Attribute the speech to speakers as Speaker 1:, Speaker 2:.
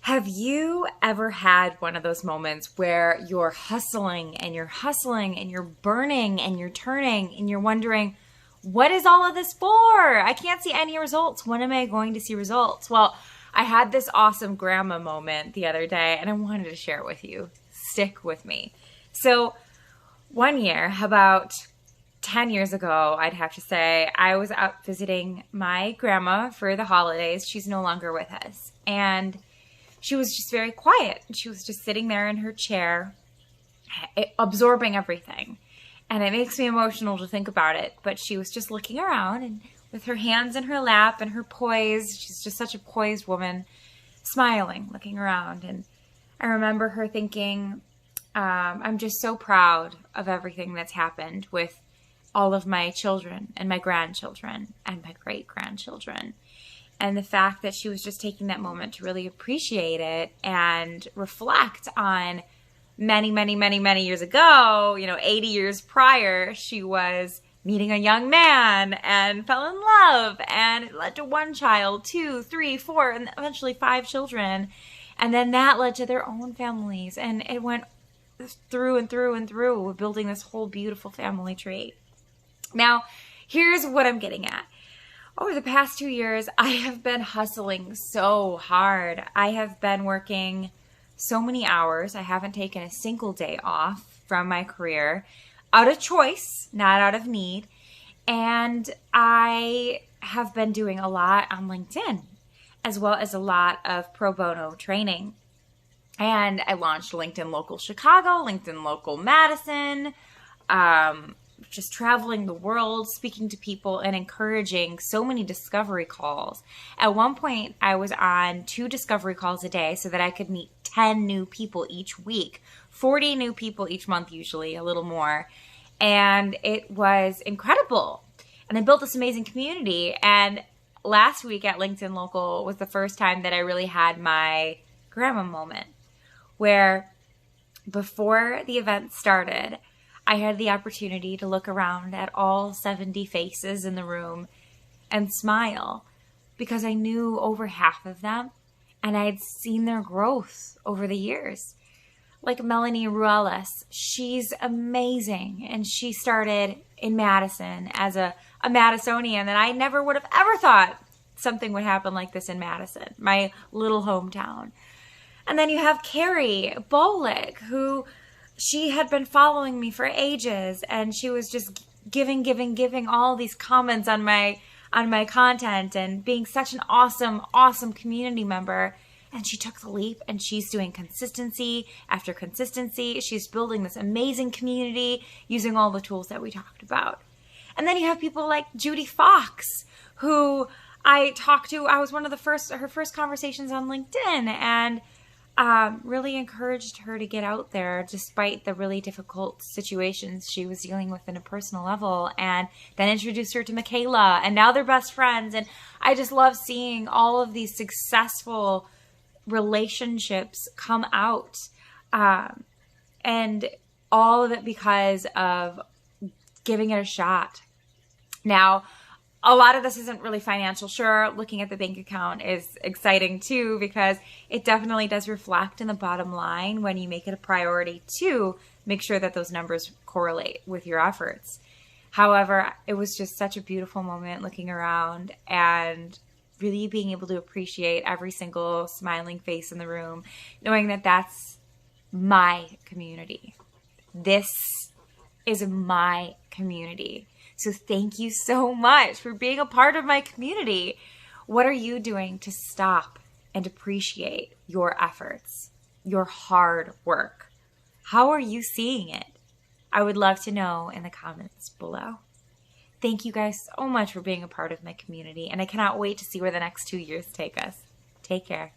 Speaker 1: Have you ever had one of those moments where you're hustling and you're hustling and you're burning and you're turning and you're wondering, what is all of this for? I can't see any results. When am I going to see results? Well, I had this awesome grandma moment the other day and I wanted to share it with you. Stick with me. So one year, about 10 years ago, I'd have to say, I was out visiting my grandma for the holidays. She's no longer with us. And she was just very quiet. She was just sitting there in her chair, absorbing everything. And it makes me emotional to think about it. But she was just looking around and with her hands in her lap and her poise. She's just such a poised woman, smiling, looking around. And I remember her thinking, I'm just so proud of everything that's happened with all of my children and my grandchildren and my great-grandchildren. And the fact that she was just taking that moment to really appreciate it and reflect on many, many, many, many years ago, 80 years prior, she was meeting a young man and fell in love. And it led to one child, 2, 3, 4, and eventually 5 children. And then that led to their own families. And it went through and through and through, building this whole beautiful family tree. Now, here's what I'm getting at. Over the past 2 years, I have been hustling so hard. I have been working so many hours. I haven't taken a single day off from my career out of choice, not out of need. And I have been doing a lot on LinkedIn, as well as a lot of pro bono training. And I launched LinkedIn Local Chicago, LinkedIn Local Madison, just traveling the world, speaking to people and encouraging so many discovery calls. At one point, I was on 2 discovery calls a day so that I could meet 10 new people each week, 40 new people each month, usually a little more. And it was incredible. And I built this amazing community. And last week at LinkedIn Local was the first time that I really had my grandma moment, where before the event started, I had the opportunity to look around at all 70 faces in the room and smile because I knew over half of them and I had seen their growth over the years. Like Melanie Ruelas, she's amazing. And she started in Madison as a Madisonian, and I never would have ever thought something would happen like this in Madison, my little hometown. And then you have Carrie Bolick, who she had been following me for ages, and she was just giving all these comments on my content and being such an awesome community member. And she took the leap, and she's doing consistency after consistency. She's building this amazing community using all the tools that we talked about. And then you have people like Judy Fox, who I talked to. I was one of her first conversations on LinkedIn, and really encouraged her to get out there despite the really difficult situations she was dealing with in a personal level, and then introduced her to Michaela, and now they're best friends. And I just love seeing all of these successful relationships come out, and all of it because of giving it a shot. Now, a lot of this isn't really financial. Sure, looking at the bank account is exciting too, because it definitely does reflect in the bottom line when you make it a priority to make sure that those numbers correlate with your efforts. However, it was just such a beautiful moment looking around and really being able to appreciate every single smiling face in the room, knowing that that's my community. This is my community. So thank you so much for being a part of my community. What are you doing to stop and appreciate your efforts, your hard work? How are you seeing it? I would love to know in the comments below. Thank you guys so much for being a part of my community, and I cannot wait to see where the next 2 years take us. Take care.